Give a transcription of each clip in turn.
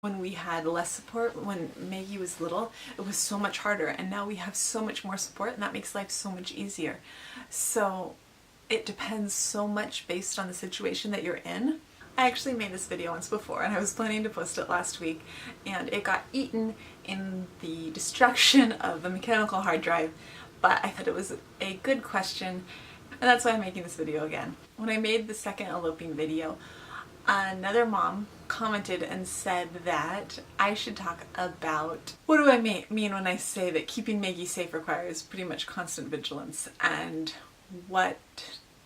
When we had less support, when Maggie was little, it was so much harder, and now we have so much more support, and that makes life so much easier. So it depends so much based on the situation that you're in. I actually made this video once before, and I was planning to post it last week, and it got eaten in the destruction of the mechanical hard drive, but I thought it was a good question, and that's why I'm making this video again. When I made the second eloping video, another mom commented and said that I should talk about what do I mean when I say that keeping Maggie safe requires pretty much constant vigilance, and what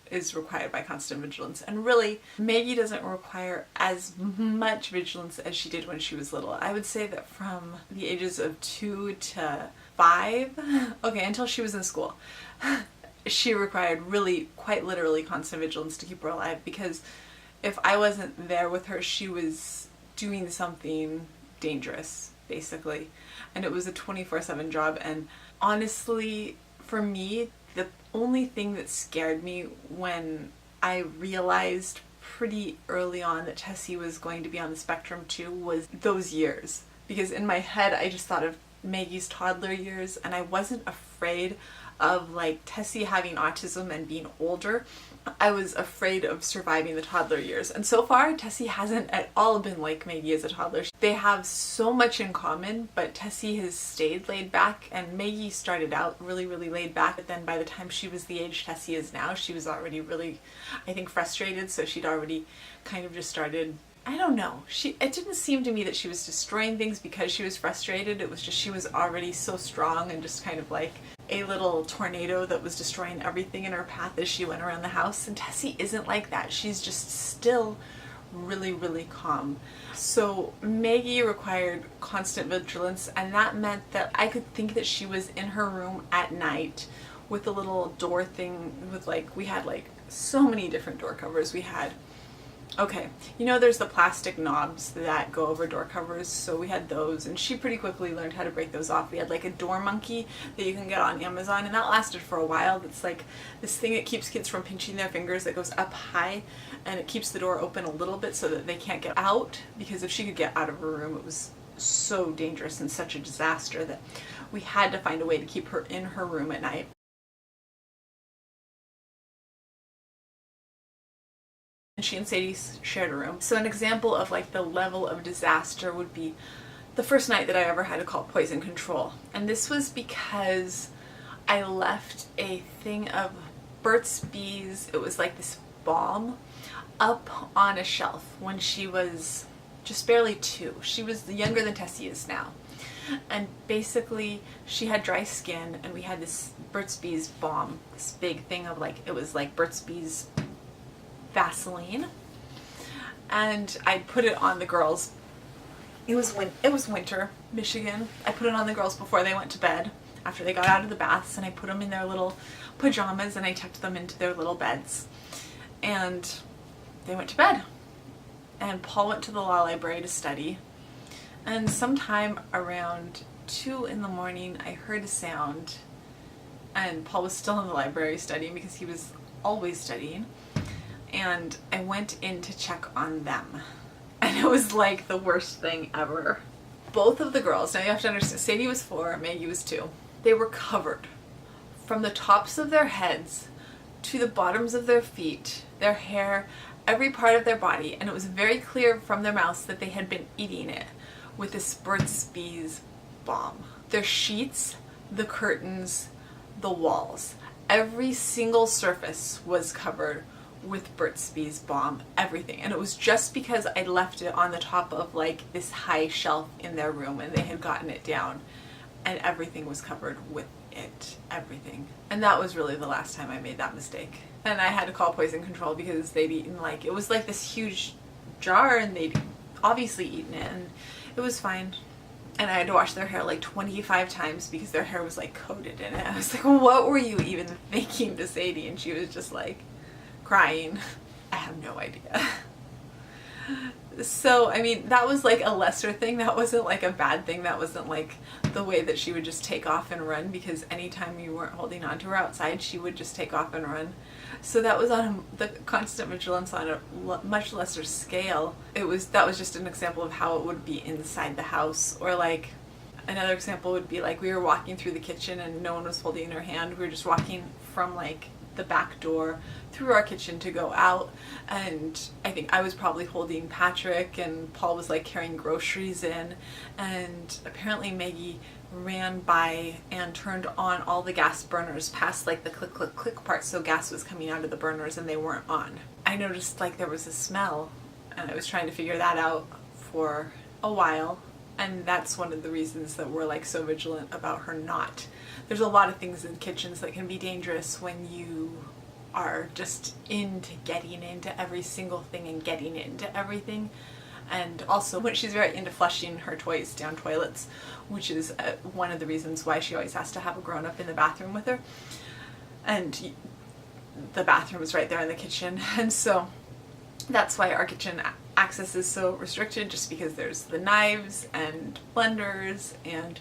is required by constant vigilance. And really, Maggie doesn't require as much vigilance as she did when she was little. I would say that from the ages of 2 to 5, okay, until she was in school, she required really, quite literally, constant vigilance to keep her alive, because if I wasn't there with her, she was doing something dangerous, basically. And it was a 24/7 job, and honestly, for me, the only thing that scared me when I realized pretty early on that Tessie was going to be on the spectrum too was those years. Because in my head, I just thought of Maggie's toddler years, and I wasn't afraid of like Tessie having autism and being older. I was afraid of surviving the toddler years. And so far, Tessie hasn't at all been like Maggie as a toddler. They have so much in common, but Tessie has stayed laid back, and Maggie started out really, really laid back, but then by the time she was the age Tessie is now, she was already really, I think, frustrated, so she'd already kind of just started, I don't know. It didn't seem to me that she was destroying things because she was frustrated. It was just she was already so strong and just kind of like a little tornado that was destroying everything in her path as she went around the house. And Tessie isn't like that. She's just still really, really calm. So Maggie required constant vigilance, and that meant that I could think that she was in her room at night with a little door thing with like, we had like so many different door covers. We had, okay, you know there's the plastic knobs that go over door covers, so we had those, and she pretty quickly learned how to break those off. We had like a door monkey that you can get on Amazon, and that lasted for a while. It's like this thing that keeps kids from pinching their fingers that goes up high, and it keeps the door open a little bit so that they can't get out, because if she could get out of her room, it was so dangerous and such a disaster that we had to find a way to keep her in her room at night. She and Sadie shared a room. So an example of like the level of disaster would be the first night that I ever had to call poison control. And this was because I left a thing of Burt's Bees, it was like this balm, up on a shelf when she was just barely 2. She was younger than Tessie is now. And basically she had dry skin, and we had this Burt's Bees balm, this big thing of like, it was like Burt's Bees Vaseline, and I put it on the girls. It was winter, Michigan. I put it on the girls before they went to bed, after they got out of the baths, and I put them in their little pajamas, and I tucked them into their little beds, and they went to bed. And Paul went to the law library to study, and sometime around 2 in the morning I heard a sound, and Paul was still in the library studying because he was always studying. And I went in to check on them, and it was like the worst thing ever. Both of the girls, now you have to understand, Sadie was 4, Maggie was 2. They were covered from the tops of their heads to the bottoms of their feet, their hair, every part of their body, and it was very clear from their mouths that they had been eating it with this Burt's Bees balm. Their sheets, the curtains, the walls, every single surface was covered with Burt's Bees balm, everything. And it was just because I left it on the top of like this high shelf in their room, and they had gotten it down, and everything was covered with it, everything. And that was really the last time I made that mistake. And I had to call poison control because they'd eaten like, it was like this huge jar, and they'd obviously eaten it, and it was fine. And I had to wash their hair like 25 times because their hair was like coated in it. I was like, what were you even thinking, to Sadie? And she was just like crying. I have no idea. So, I mean, that was like a lesser thing. That wasn't like a bad thing. That wasn't like the way that she would just take off and run, because anytime you weren't holding on to her outside, she would just take off and run. So that was on the constant vigilance on a much lesser scale. That was just an example of how it would be inside the house. Or like another example would be like we were walking through the kitchen and no one was holding her hand. We were just walking from like the back door through our kitchen to go out, and I think I was probably holding Patrick and Paul was like carrying groceries in, and apparently Maggie ran by and turned on all the gas burners past like the click click click part, so gas was coming out of the burners and they weren't on. I noticed like there was a smell, and I was trying to figure that out for a while, and that's one of the reasons that we're like so vigilant about her not. There's a lot of things in kitchens that can be dangerous when you are just into getting into every single thing and getting into everything. And also when she's very into flushing her toys down toilets, which is one of the reasons why she always has to have a grown-up in the bathroom with her. And the bathroom is right there in the kitchen, and so that's why our kitchen access is so restricted, just because there's the knives and blenders and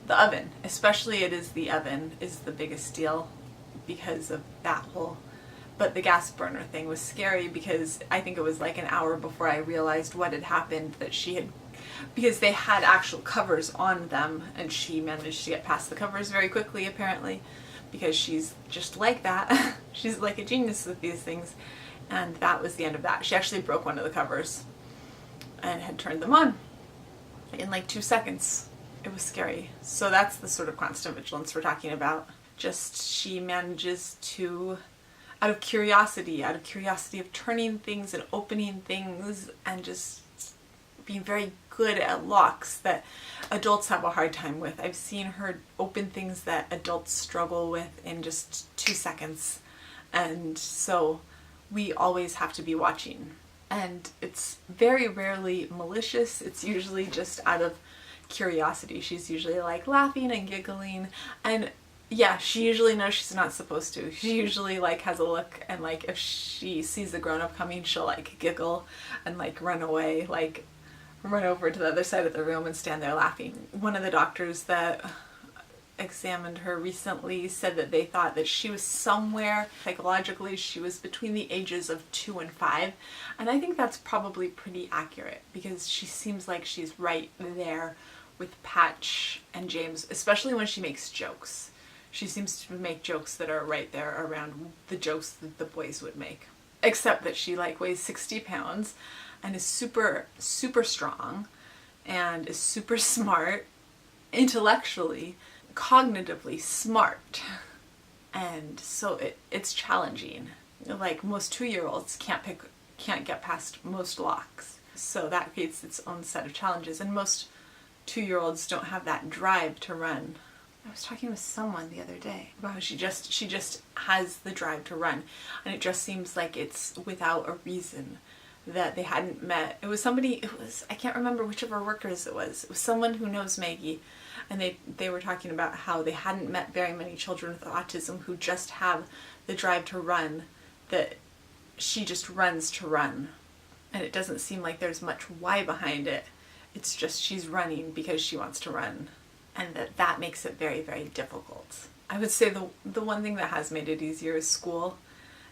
the oven. Especially it is the oven is the biggest deal because of that whole. But the gas burner thing was scary, because I think it was like an hour before I realized what had happened, that she had, because they had actual covers on them, and she managed to get past the covers very quickly apparently, because she's just like that. She's like a genius with these things. And that was the end of that. She actually broke one of the covers and had turned them on in like 2 seconds. It was scary. So that's the sort of constant vigilance we're talking about. Just she manages to, out of curiosity of turning things and opening things and just being very good at locks that adults have a hard time with. I've seen her open things that adults struggle with in just 2 seconds. And so we always have to be watching. And it's very rarely malicious. It's usually just out of curiosity. She's usually like laughing and giggling, and yeah, she usually knows she's not supposed to. She usually like has a look, and like if she sees the grown-up coming, she'll like giggle and like run away, like run over to the other side of the room and stand there laughing. One of the doctors that examined her recently said that they thought that she was somewhere psychologically, she was between the ages of 2 and 5, and I think that's probably pretty accurate, because she seems like she's right there with Patch and James, especially when she makes jokes. She seems to make jokes that are right there around the jokes that the boys would make, except that she like weighs 60 pounds and is super strong and is super smart, intellectually, cognitively smart, and so it's challenging. Like most 2-year-olds can't get past most locks, so that creates its own set of challenges, and most 2-year-olds don't have that drive to run. I was talking with someone the other day about how she just has the drive to run, and it just seems like it's without a reason that they hadn't met. It was I can't remember which of our workers it was. It was someone who knows Maggie, and they were talking about how they hadn't met very many children with autism who just have the drive to run, that she just runs to run. And it doesn't seem like there's much why behind it. It's just she's running because she wants to run. And that makes it very, very difficult. I would say the one thing that has made it easier is school.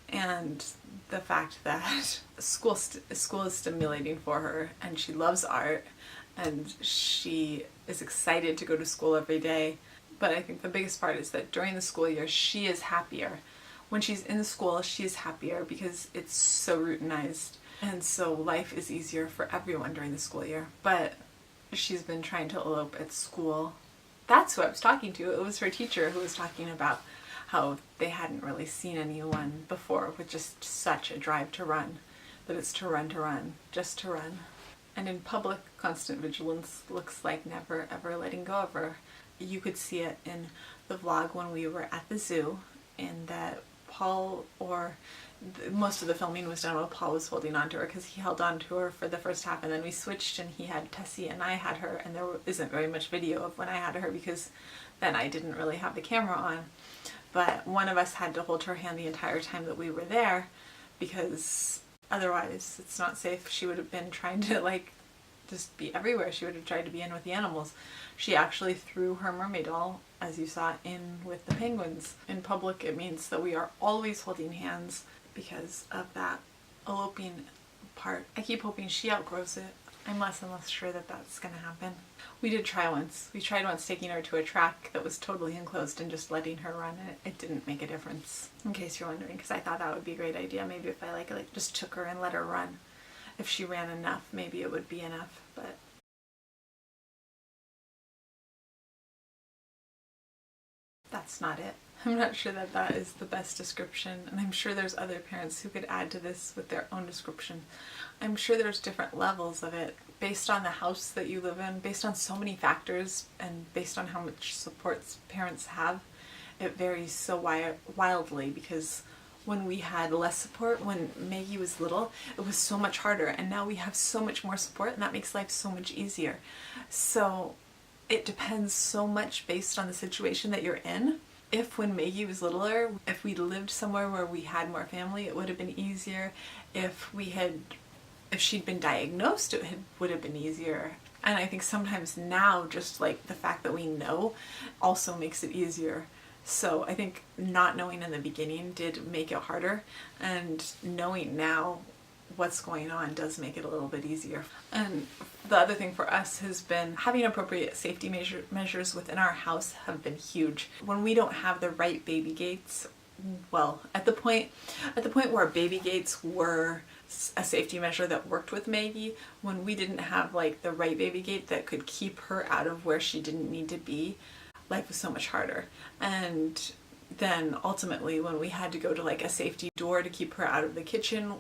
And the fact that school is stimulating for her, and she loves art, and she is excited to go to school every day. But I think the biggest part is that during the school year, she is happier. When she's in school, she is happier because it's so routinized. And so life is easier for everyone during the school year. But she's been trying to elope at school. That's who I was talking to. It was her teacher who was talking about how they hadn't really seen anyone before with just such a drive to run. That it's to run, just to run. And in public, constant vigilance looks like never ever letting go of her. You could see it in the vlog when we were at the zoo, and that Paul, or most of the filming was done while Paul was holding on to her, because he held on to her for the first half, and then we switched and he had Tessie and I had her, and there isn't very much video of when I had her because then I didn't really have the camera on. But one of us had to hold her hand the entire time that we were there, because otherwise it's not safe. She would have been trying to like just be everywhere. She would have tried to be in with the animals. She actually threw her mermaid doll, as you saw, in with the penguins. In public, it means that we are always holding hands because of that eloping part. I keep hoping she outgrows it. I'm less and less sure that that's going to happen. We did try once. We tried once taking her to a track that was totally enclosed and just letting her run, and it didn't make a difference. In case you're wondering, because I thought that would be a great idea. Maybe if I like just took her and let her run. If she ran enough, maybe it would be enough, but that's not it. I'm not sure that that is the best description, and I'm sure there's other parents who could add to this with their own description. I'm sure there's different levels of it based on the house that you live in, based on so many factors, and based on how much supports parents have. It varies so wildly, because when we had less support, when Maggie was little, it was so much harder, and now we have so much more support, and that makes life so much easier. So it depends so much based on the situation that you're in. If when Maggie was littler, if we lived somewhere where we had more family, it would have been easier. If she'd been diagnosed, it would have been easier. And I think sometimes now, just like the fact that we know also makes it easier. So I think not knowing in the beginning did make it harder, and knowing now what's going on does make it a little bit easier. And the other thing for us has been having appropriate safety measures within our house have been huge. When we don't have the right baby gates, well, at the point where baby gates were a safety measure that worked with Maggie, when we didn't have like the right baby gate that could keep her out of where she didn't need to be, life was so much harder. And then ultimately when we had to go to like a safety door to keep her out of the kitchen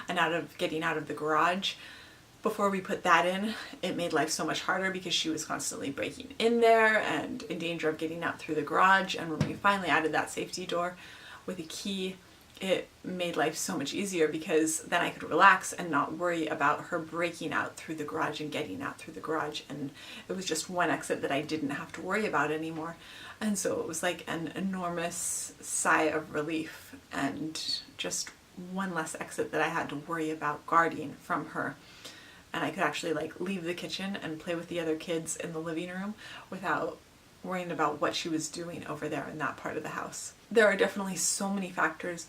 and getting out of the garage, before we put that in, it made life so much harder because she was constantly breaking in there and in danger of getting out through the garage. And when we finally added that safety door with a key, it made life so much easier, because then I could relax and not worry about her breaking out through the garage and getting out through the garage. And it was just one exit that I didn't have to worry about anymore. And so it was like an enormous sigh of relief, and just one less exit that I had to worry about guarding from her. And I could actually like leave the kitchen and play with the other kids in the living room without worrying about what she was doing over there in that part of the house. There are definitely so many factors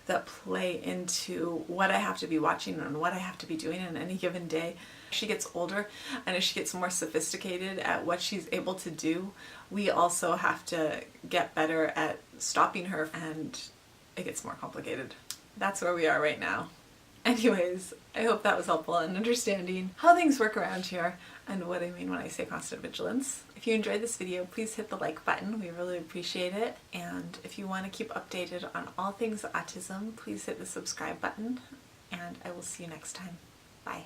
that play into what I have to be watching and what I have to be doing in any given day. As she gets older and as she gets more sophisticated at what she's able to do, we also have to get better at stopping her, and it gets more complicated. That's where we are right now. Anyways, I hope that was helpful in understanding how things work around here and what I mean when I say constant vigilance. If you enjoyed this video, please hit the like button. We really appreciate it. And if you want to keep updated on all things autism, please hit the subscribe button, and I will see you next time. Bye.